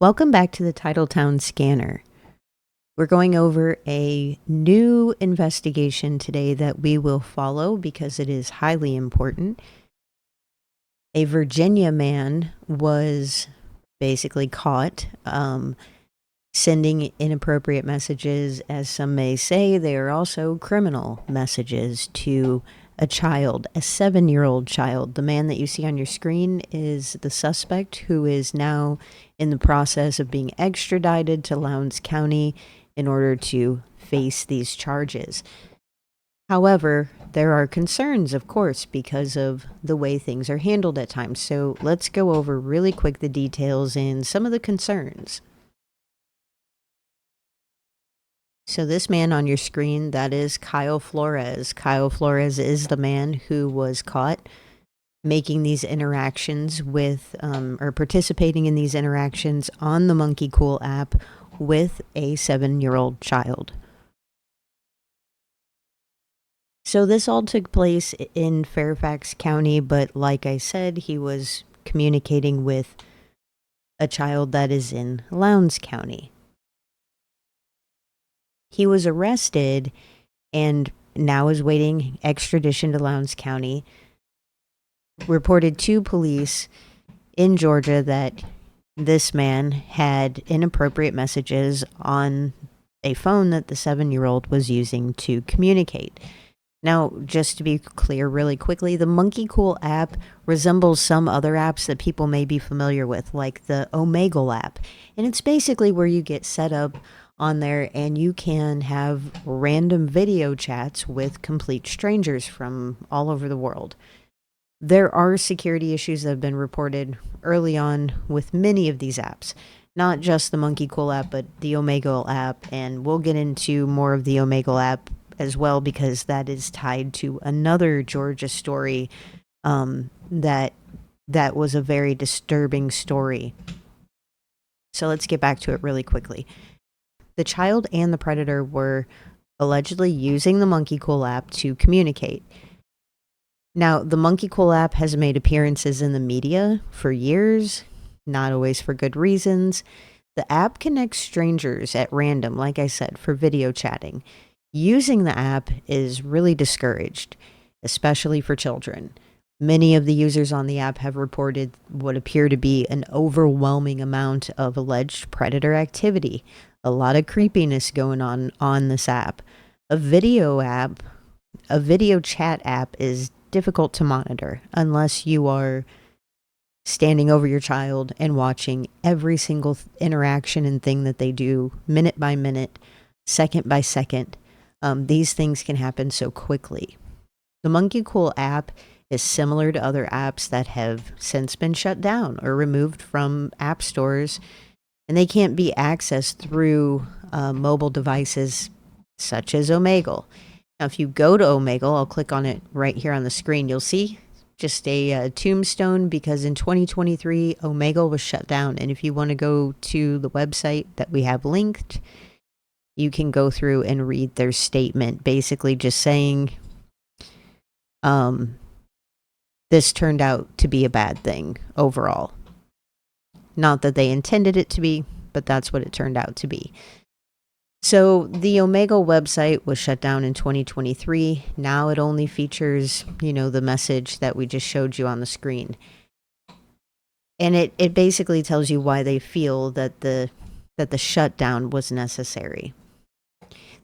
Welcome back to the Titletown Scanner. We're going over a new investigation today that we will follow because it is highly important. A Virginia man was basically caught sending inappropriate messages, as some may say. They are also criminal messages to a child, a 7-year-old child. The man that you see on your screen is the suspect, who is now in the process of being extradited to Lowndes County in order to face these charges. However, there are concerns, of course, because of the way things are handled at times. So let's go over really quick the details and some of the concerns. So this man on your screen, that is Kyle Flores. Kyle Flores is the man who was caught making these interactions with, or participating in these interactions on the Monkey Cool app with a 7-year-old child. So this all took place in Fairfax County, but like I said, he was communicating with a child that is in Lowndes County. He was arrested and now is waiting extradition to Lowndes County. Reported to police in Georgia that this man had inappropriate messages on a phone that the 7-year-old was using to communicate. Now, just to be clear really quickly, the Monkey Cool app resembles some other apps that people may be familiar with, like the Omegle app. And it's basically where you get set up on there and you can have random video chats with complete strangers from all over the world. There are security issues that have been reported early on with many of these apps, not just the Monkey Cool app, but the Omegle app. And we'll get into more of the Omegle app as well, because that is tied to another Georgia story that was a very disturbing story. So let's get back to it really quickly. The child and the predator were allegedly using the Monkey Cool app to communicate. Now, the Monkey Cool app has made appearances in the media for years, not always for good reasons. The app connects strangers at random, like I said, for video chatting. Using the app is really discouraged, especially for children. Many of the users on the app have reported what appear to be an overwhelming amount of alleged predator activity. A lot of creepiness going on this app. A video chat app is difficult to monitor unless you are standing over your child and watching every single interaction and thing that they do, minute by minute, second by second. These things can happen so quickly. The Monkey Cool app is similar to other apps that have since been shut down or removed from app stores, and they can't be accessed through mobile devices such as Omegle. Now, if you go to Omegle, I'll click on it right here on the screen, you'll see just a tombstone, because in 2023, Omegle was shut down. And if you want to go to the website that we have linked, you can go through and read their statement, basically just saying this turned out to be a bad thing overall. Not that they intended it to be, but that's what it turned out to be. So the Omegle website was shut down in 2023. Now it only features, the message that we just showed you on the screen. And it basically tells you why they feel that the shutdown was necessary.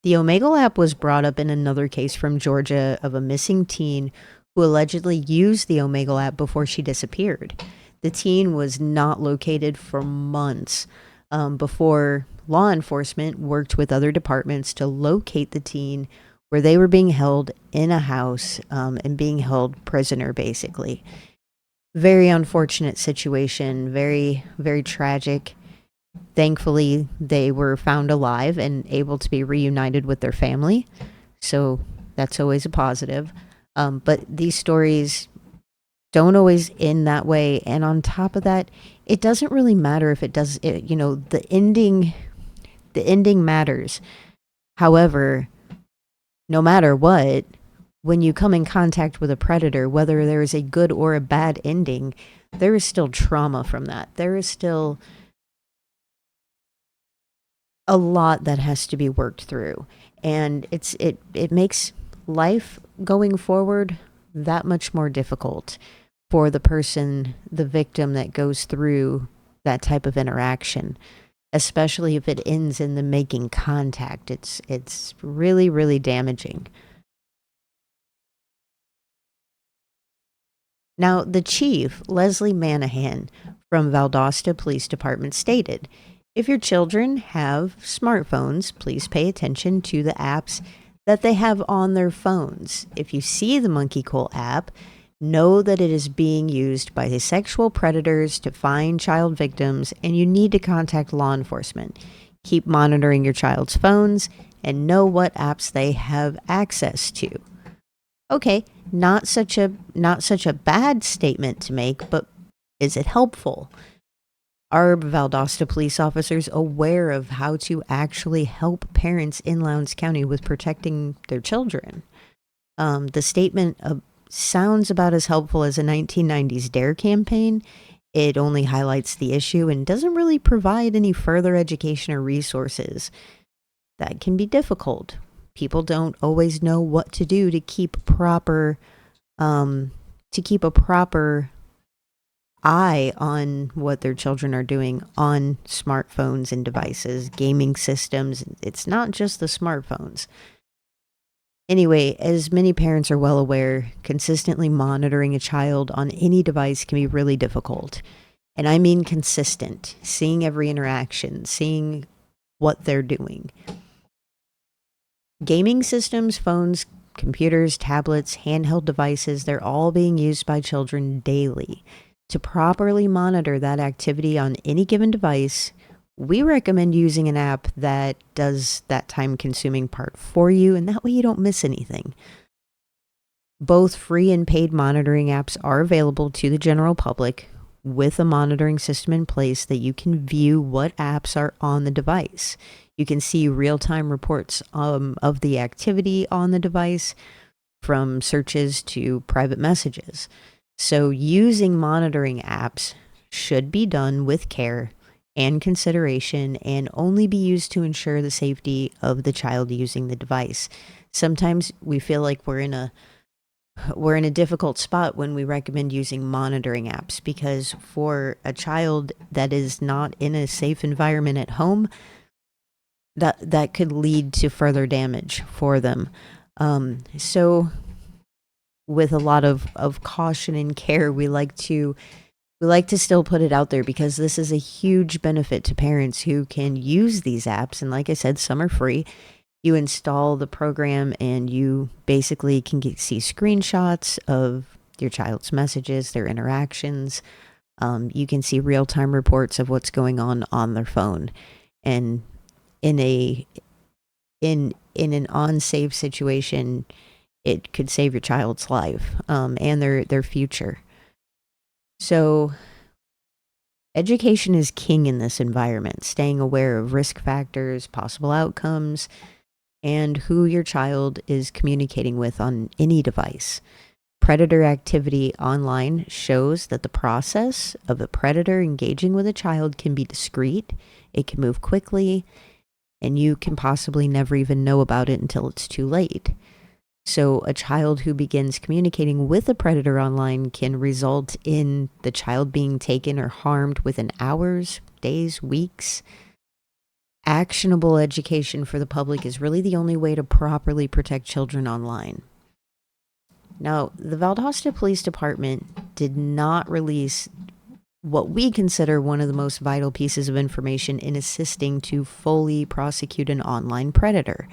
The Omegle app was brought up in another case from Georgia of a missing teen who allegedly used the Omegle app before she disappeared. The teen was not located for months before law enforcement worked with other departments to locate the teen, where they were being held in a house and being held prisoner, basically. Very unfortunate situation, very, very tragic. Thankfully, they were found alive and able to be reunited with their family. So that's always a positive. But these stories don't always end that way. And on top of that, it doesn't really matter if it does, the ending matters. However, no matter what, when you come in contact with a predator, whether there is a good or a bad ending, there is still trauma from that. There is still a lot that has to be worked through. And it makes life going forward that much more difficult for the person, the victim that goes through that type of interaction, especially if it ends in the making contact. It's really, really damaging. Now, the chief, Leslie Manahan from Valdosta Police Department, stated, if your children have smartphones, please pay attention to the apps that they have on their phones. If you see the Monkey Cool app, know that it is being used by the sexual predators to find child victims, and you need to contact law enforcement. Keep monitoring your child's phones and know what apps they have access to. Okay, not such a bad statement to make, but is it helpful? Are Valdosta police officers aware of how to actually help parents in Lowndes County with protecting their children? The statement sounds about as helpful as a 1990s DARE campaign. It only highlights the issue and doesn't really provide any further education or resources. That can be difficult. People don't always know what to do to keep a proper eye on what their children are doing on smartphones and devices, gaming systems. It's not just the smartphones. Anyway, as many parents are well aware, consistently monitoring a child on any device can be really difficult. And I mean consistent, seeing every interaction, seeing what they're doing. Gaming systems, phones, computers, tablets, handheld devices, they're all being used by children daily. To properly monitor that activity on any given device, we recommend using an app that does that time-consuming part for you, and that way you don't miss anything. Both free and paid monitoring apps are available to the general public with a monitoring system in place that you can view what apps are on the device. You can see real-time reports of the activity on the device, from searches to private messages. So using monitoring apps should be done with care and consideration and only be used to ensure the safety of the child using the device. Sometimes we feel like we're in a difficult spot when we recommend using monitoring apps, because for a child that is not in a safe environment at home, that could lead to further damage for them. So with a lot of caution and care, we like to still put it out there, because this is a huge benefit to parents who can use these apps. And like I said, some are free. You install the program and you basically can see screenshots of your child's messages, their interactions. You can see real-time reports of what's going on their phone. And in an unsafe situation, it could save your child's life and their future. So education is king in this environment, staying aware of risk factors, possible outcomes, and who your child is communicating with on any device. Predator activity online shows that the process of a predator engaging with a child can be discreet, it can move quickly, and you can possibly never even know about it until it's too late. So a child who begins communicating with a predator online can result in the child being taken or harmed within hours, days, weeks. Actionable education for the public is really the only way to properly protect children online. Now, the Valdosta Police Department did not release what we consider one of the most vital pieces of information in assisting to fully prosecute an online predator.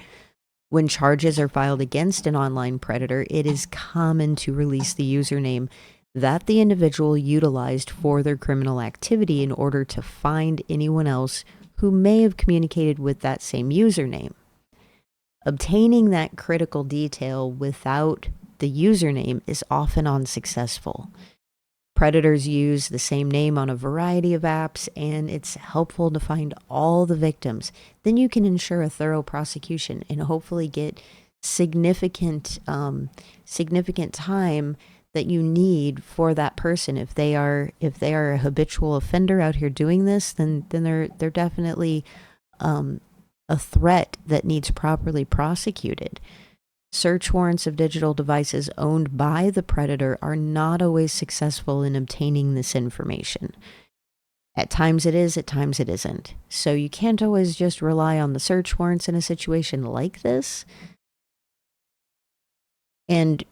When charges are filed against an online predator, it is common to release the username that the individual utilized for their criminal activity in order to find anyone else who may have communicated with that same username. Obtaining that critical detail without the username is often unsuccessful. Predators use the same name on a variety of apps, and it's helpful to find all the victims. Then you can ensure a thorough prosecution and hopefully get significant time that you need for that person. If they are a habitual offender out here doing this, then they're definitely a threat that needs properly prosecuted. Search warrants of digital devices owned by the predator are not always successful in obtaining this information. At times it is, at times it isn't. So you can't always just rely on the search warrants in a situation like this. And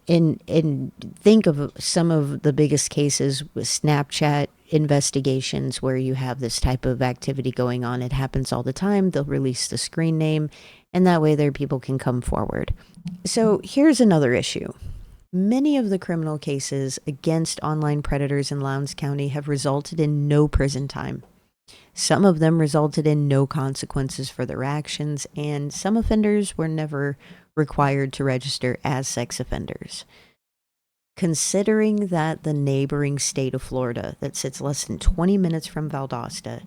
think of some of the biggest cases with Snapchat investigations where you have this type of activity going on. It happens all the time. They'll release the screen name, and that way their people can come forward. So here's another issue. Many of the criminal cases against online predators in Lowndes County have resulted in no prison time. Some of them resulted in no consequences for their actions, and some offenders were never required to register as sex offenders. Considering that the neighboring state of Florida, that sits less than 20 minutes from Valdosta,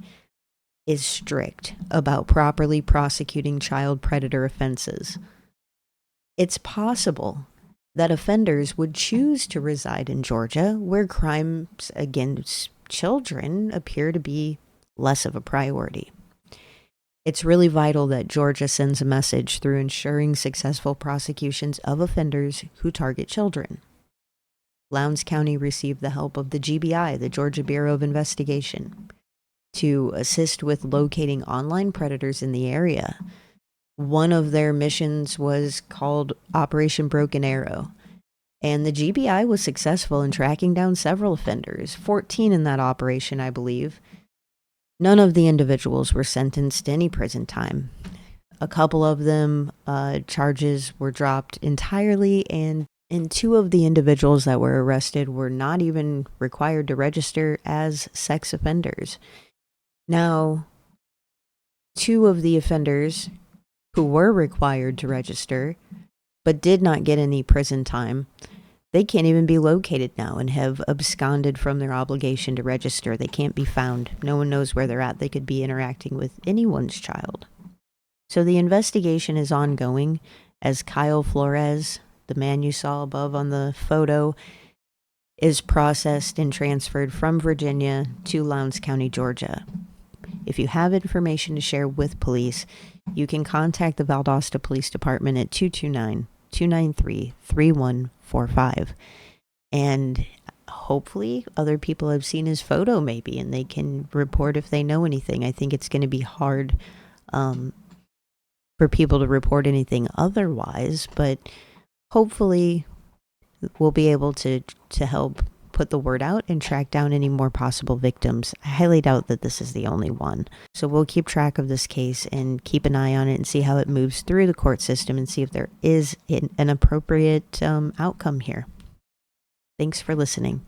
is strict about properly prosecuting child predator offenses, it's possible that offenders would choose to reside in Georgia, where crimes against children appear to be less of a priority. It's really vital that Georgia sends a message through ensuring successful prosecutions of offenders who target children. Lowndes County received the help of the GBI, the Georgia Bureau of Investigation, to assist with locating online predators in the area. One of their missions was called Operation Broken Arrow, and the GBI was successful in tracking down several offenders, 14 in that operation, I believe. None of the individuals were sentenced to any prison time. A couple of them, charges were dropped entirely, and two of the individuals that were arrested were not even required to register as sex offenders. Now, two of the offenders who were required to register but did not get any prison time, they can't even be located now and have absconded from their obligation to register. They can't be found. No one knows where they're at. They could be interacting with anyone's child. So the investigation is ongoing as Kyle Flores, the man you saw above on the photo, is processed and transferred from Virginia to Lowndes County, Georgia. If you have information to share with police, you can contact the Valdosta Police Department at 229-293-3145. And hopefully other people have seen his photo maybe, and they can report if they know anything. I think it's going to be hard for people to report anything otherwise, but hopefully we'll be able to help put the word out and track down any more possible victims. I highly doubt that this is the only one. So we'll keep track of this case and keep an eye on it and see how it moves through the court system and see if there is an appropriate outcome here. Thanks for listening.